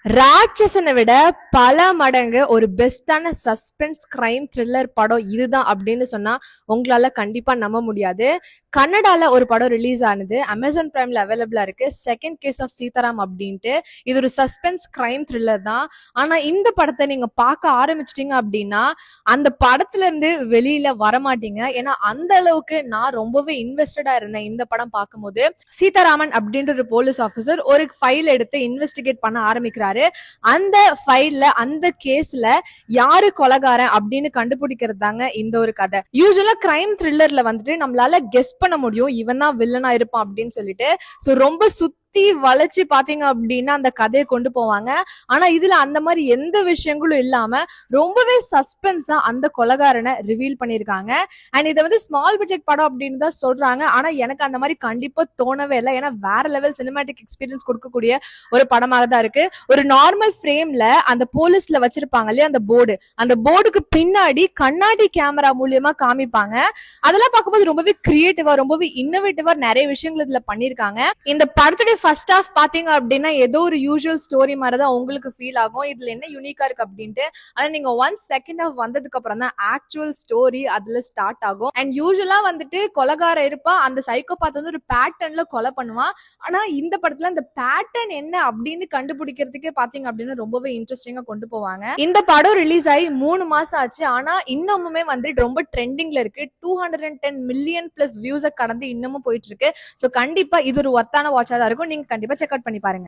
ராட்சசனை விட பல மடங்கு ஒரு பெஸ்டான சஸ்பென்ஸ் கிரைம் த்ரில்லர் படம் இதுதான் அப்படின்னு சொன்னா உங்களால கண்டிப்பா நம்ப முடியாது. கன்னடால ஒரு படம் ரிலீஸ் ஆனது, அமேசான் பிரைம்ல அவைலபிளா இருக்கு. செகண்ட் கேஸ் ஆஃப் சீதாராம் அப்படின்ட்டு. இது ஒரு சஸ்பென்ஸ் கிரைம் த்ரில்லர் தான். ஆனா இந்த படத்தை நீங்க பார்க்க ஆரம்பிச்சிட்டீங்க அப்படின்னா அந்த படத்துல இருந்து வெளியில வரமாட்டீங்க. ஏன்னா அந்த அளவுக்கு நான் ரொம்பவே இன்வெஸ்டடா இருந்தேன் இந்த படம் பார்க்கும்போது. சீதாராமன் அப்படின்ற ஒரு போலீஸ் ஆபீசர் ஒரு ஃபைல் எடுத்து இன்வெஸ்டிகேட் பண்ண ஆரம்பிக்கிறாரு. அந்த ஃபைல்ல அந்த கேஸ்ல யாரு கொலைகாரன் அப்படின்னு கண்டுபிடிக்கிறது தாங்க இந்த ஒரு கதை. யூசுவலா கிரைம் த்ரில்லர்ல வந்துட்டு நம்மளால கெஸ் பண்ண முடியும் இவன் தான் வில்லனா இருப்பான் அப்படின்னு சொல்லிட்டு. சோ ரொம்ப சுத்தி வளைச்சு பாத்தீங்க அப்படின்னா அந்த கதையை கொண்டு போவாங்க. ஆனா இதுல அந்த மாதிரி எந்த விஷயங்களும் இல்லாம ரொம்பவே சஸ்பென்ஸா அந்த கொலைகாரனை ரிவீல் பண்ணிருக்காங்க. அண்ட் இதை வந்து ஸ்மால் பட்ஜெட் படம் அப்படின்னு தான் சொல்றாங்க. ஆனா எனக்கு அந்த மாதிரி கண்டிப்பா தோணவே இல்லை. ஏன்னா வேற லெவல் சினிமேட்டிக் எக்ஸ்பீரியன்ஸ் கொடுக்கக்கூடிய ஒரு படமாக தான் இருக்கு. ஒரு நார்மல் ஃப்ரேம்ல அந்த போலீஸ்ல வச்சிருப்பாங்க இல்லையா அந்த போர்டுக்கு பின்னாடி கண்ணாடி கேமரா மூலியமா காமிப்பாங்க. அதெல்லாம் பார்க்கும்போது ரொம்பவே கிரியேட்டிவா ரொம்பவே இன்னோவேட்டிவா நிறைய விஷயங்கள் இதுல பண்ணிருக்காங்க. இந்த படத்துடைய ஃபர்ஸ்ட் ஹாஃப் பாத்தீங்க அப்படின்னா ஏதோ ஒரு யூசுவல் ஸ்டோரி மாதிரிதான் உங்களுக்கு ஃபீல் ஆகும். இதுல என்ன யூனிக்கா இருக்கு அப்படின்ட்டு. ஆனா நீங்க ஒன்ஸ் செகண்ட் ஹாஃப் வந்ததுக்கு அப்புறம் தான் ஆக்சுவல் ஸ்டோரி அதுல ஸ்டார்ட் ஆகும். அண்ட் யூசுவலா வந்துட்டு கொலைகாரம் இருப்பா, அந்த சைக்கோபாத் வந்து ஒரு பேட்டர்ன்ல கொலை பண்ணுவான். ஆனா இந்த படத்துல அந்த பேட்டர்ன் என்ன அப்படின்னு கண்டுபிடிக்கிறதுக்கே பாத்தீங்க அப்படின்னு ரொம்பவே இன்ட்ரெஸ்டிங்கா கொண்டு போவாங்க. இந்த படம் ரிலீஸ் ஆகி 3 மாசம் ஆச்சு. ஆனா இன்னமுமே வந்துட்டு ரொம்ப ட்ரெண்டிங்ல இருக்கு. 210 மில்லியன் பிளஸ் வியூஸை கடந்து இன்னமும் போயிட்டு இருக்கு. சோ கண்டிப்பா இது ஒரு ஒர்த்தான வாட்சா தான் இருக்கும். நீங்க கண்டிப்பா செக் அவுட் பண்ணி பாருங்க.